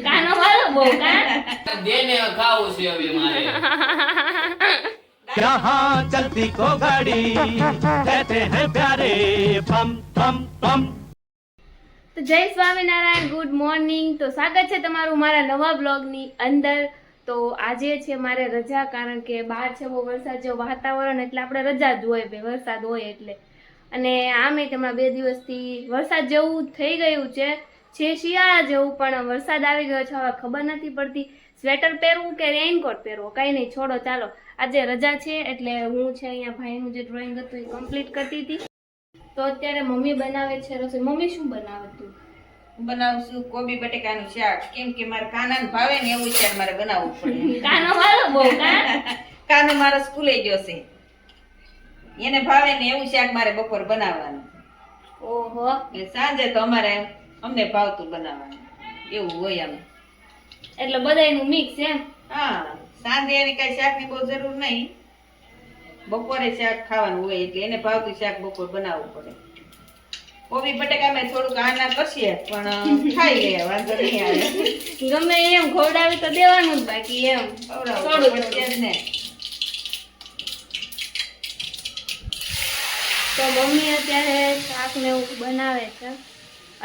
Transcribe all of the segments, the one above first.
કાનો વાળો બહુ કા દેને ખાવું છે હવે મારે यहाँ चलती को गाड़ी कहते हैं प्यारे पम पम पम। તો જય સ્વામિનારાયણ, ગુડ મોર્નિંગ। તો સ્વાગત છે તમારું મારા નવા બ્લોગની અંદર। તો આજે છે મારે રજા, કારણ કે બહાર છે બહુ વરસાદ જેવું વાતાવરણ, એટલે આપણે રજા જ હોય, વરસાદ હોય એટલે। અને આમે હમણાં 2 દિવસથી વરસાદ જેવું થઈ ગયું છે શિયાળા જેવું, પણ વરસાદ આવી ગયો છે। હવે ખબર નથી પડતી સ્વેટર પહેરવું કે રેઇનકોટ પહેરવું, કંઈ નહીં, છોડો ચાલો। આજે રજા છે એટલે હું છે અહીંયા ભાઈનું જે ડ્રોઈંગ હતું એ કમ્પ્લીટ કરતી હતી। તો અત્યારે મમ્મી બનાવે છે રસોઈ। મમ્મી શું બનાવે તું? બનાવું છું કોબી બટેકાનું શાક, કેમ કે મારે કાનાને ભાવે ને એવું શાક મારે બનાવવું પડે। કાનો વાળો બહુ કા કાનો મારો સ્કૂલે ગયો છે, એને ભાવે ને એવું શાક મારે બપોર બનાવવાનું। ઓહો, ને સાંજે તો અમારે અમને ભાવતું બનાવવાનું, એવું હોય અમે। એટલે બધાયનું મિક્સ એમ? હા, સાંજે એને કઈ શાકની બહુ જરૂર નહીં, બપોરે શાક ખાવાનું હોય એટલે એને ભાવતું શાક બપોર બનાવવું પડે। કોબી બટેકામાં થોડુંક આના કરશે પણ ખાઈ લે, વાંધો નહીં આવે। ગમે એમ ખવડાવી તો દેવાનું જ, બાકી એમ થોડું પડશે જ ને। તો મમ્મી અત્યારે શાક ને એવું બનાવે છે,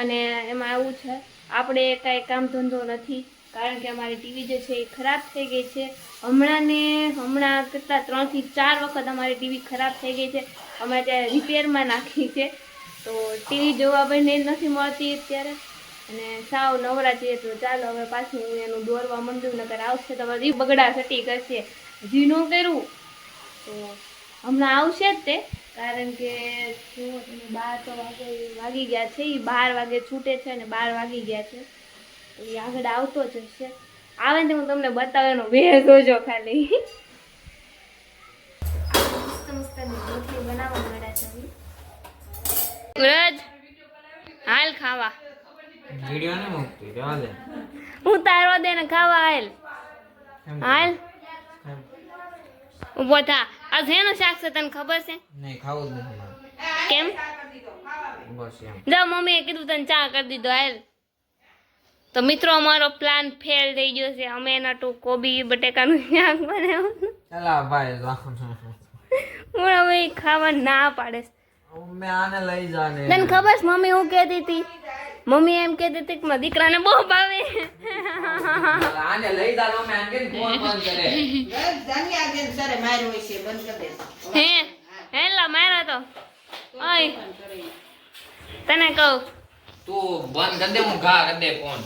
અને એમાં એવું છે આપણે કાંઈ કામ ધંધો નથી, કારણ કે અમારી ટીવી જે છે એ ખરાબ થઈ ગઈ છે। હમણાં કેટલા 3 થી 4 વખત અમારી ટીવી ખરાબ થઈ ગઈ છે, અમે અત્યારે રિપેરમાં નાખી છે। તો ટીવી જોવા બને નથી મળતી અત્યારે, અને સાવ નવરા છીએ। તો ચાલો હવે પાછું હું એનું દોરવા માંડ્યું, નકર આવશે તો બધી બગડા સટી કરશે। હજી ન કર્યું તો હમણાં આવશે જ તે, કારણ કે જો તમે 12 વાગી ગયા છે, એ 12 વાગે છૂટે છે અને 12 વાગી ગયા છે, તો એ આગળ આવતો જ હશે। આવે ને હું તમને બતાવવાનો વેહ જોજો ખાલી। મસ્ત મસ્ત રોટલી બનાવવા મળ્યા છે વ્રજ, હાલ ખાવા। વિડિયો ને મૂકતી રહેવા દે, ઉતારો દે ને ખાવા હાલ, હાલ ઉભો થા। આ શેનું શાક છે તને ખબર છે? નહીં ખાવું જ નથી મારે, કેમ? બસ એમ। જો મમ્મીએ કીધું તને ચા કરી દીધો, હાલ। તો મિત્રો અમારો પ્લાન ફેલ થઈ ગયો છે, અમે એના ટુ કોબી બટેકાનું શાક બનાવ્યું, ચાલા ભાઈ પણ હવે ખાવા ના પાડે છે। મેં આને લઈ જાને, તને ખબર છે મમ્મી હું કહેતી હતી? મમ્મી એમ કહેતી હતી કે મારા દીકરાને બહુ ભાવે। આને લઈ જા, મમ્મી આને કેમ ફોન બંધ કરે? જાન્યા બેન સરે માર્યો હોય છે, બંધ કરી દે। હે લા મારા તો ઓય તને કહું તું બંધ કરી દે, હું ઘા કરી દે ફોન।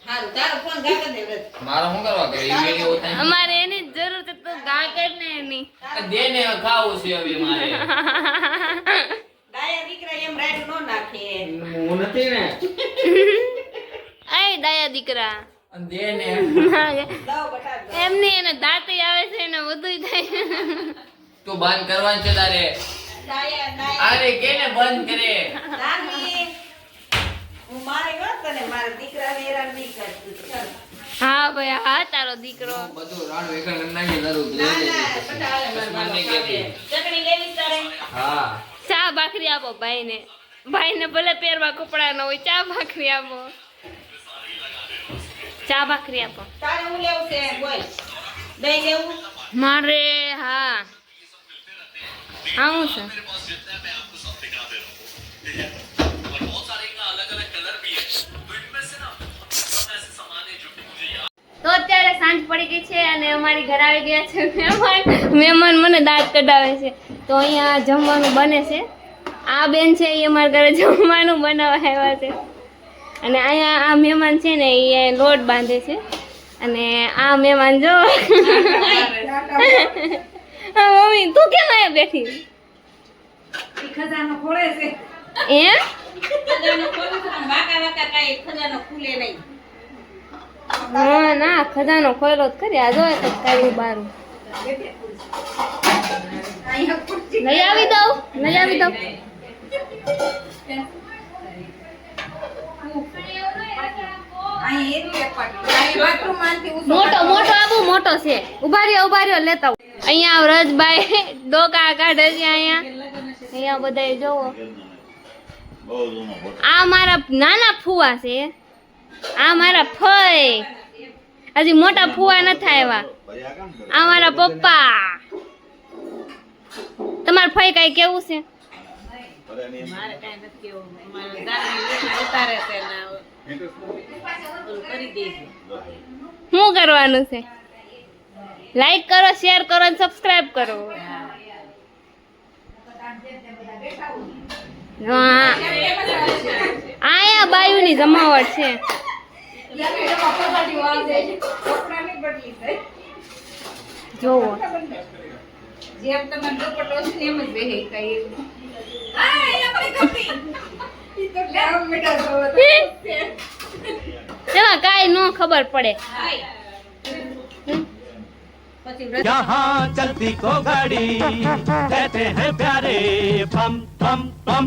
હારું, તારો ફોન ગા કરી દે। મારો શું કરવા કરે? ઈ વિડિયો ઉતાર, અમારે એની જ જરૂર છે, તું ગા કર ને એની। દેને ખાવું છે હવે મારે। ડાયા દીકરા એમ રાઈડ નો નાખે। હું નથી ને, આય દાયા દીકરા દેને લાવ બટા એમની એને દાંતી આવે છે, એને બધું થાય। તું બંધ કરવાનું છે તારે। ડાયા ડાયા અરે કેને બંધ કરે? નાની હું મારે વાત તને મારા દીકરાને હેરાન નહીં કરતી। ચાલ હા ભાઈ, હા તારો દીકરો બધું રાણ વેકણ નાખી દરું ના ના બટા હાલે મારા બાપા ચટણી લેવી તારે? હા, ચા ભાખરી આપો ભાઈને, ભાઈને ભલે પહેરવા કપડા ન હોય, ચા ભાખરી આપો, ચા ભાખરી આપો। તારે હું લેવું છે? બોલ, દહીં લેવું? મારે હા આવું છે। તો અત્યારે સાંજ પડી ગઈ છે અને અમારી ઘરે આવી ગયા છે મહેમાન મને દાંત કઢાવે છે। તો અહીંયા જમવાનું બને છે, આ બેન છે એ અમારા ઘરે જમવાનું બનાવવા આવ્યા છે, અને અહીંયા આ મહેમાન છે ને એ લોટ બાંધે છે, અને આ મહેમાન જો મમ્મી તું કેમ અહીંયા બેઠી? ખજાનો ખોળે છે, એમ? ખજાનો ખોલે છે, વાકા વાકા કાઈ ખજાનો ખુલે નહીં। હા ના, ખજાનો ખોયલો જ કરી, આ જોયે તો કાઢી બાર લઈ આવી દઉં, લઈ આવી દઉં। મોટો મોટો આબુ મોટો છે, ઉભા રહ્યો લેતા આવું। અહીંયા વ્રજભાઈ ડોકા કાઢે છે, અહીંયા બધા જોવો, આ મારા નાના ફુવા છે, આ મારા ફઈ હજી મોટા ફુવા નથી આવ્યા. આ મારા પપ્પા. તમારા ફઈ કઈ કેવું છે? મારે કાંઈ નથી કેવું. મારા દાદી ઉતારે છે ને ઓલું કરી દે છે. શું કરવાનું છે? લાઈક કરો, શેર કરો અને સબસ્ક્રાઇબ કરો. હા આયા બાયુની જમાવટ છે. જોવો જેમ તમે દુપટ્ટો છે ને એમ જ બેહે કઈ એમાં કાંઈ ન ખબર પડે. यहाँ चलती को गाड़ी कहते हैं प्यारे बम बम बम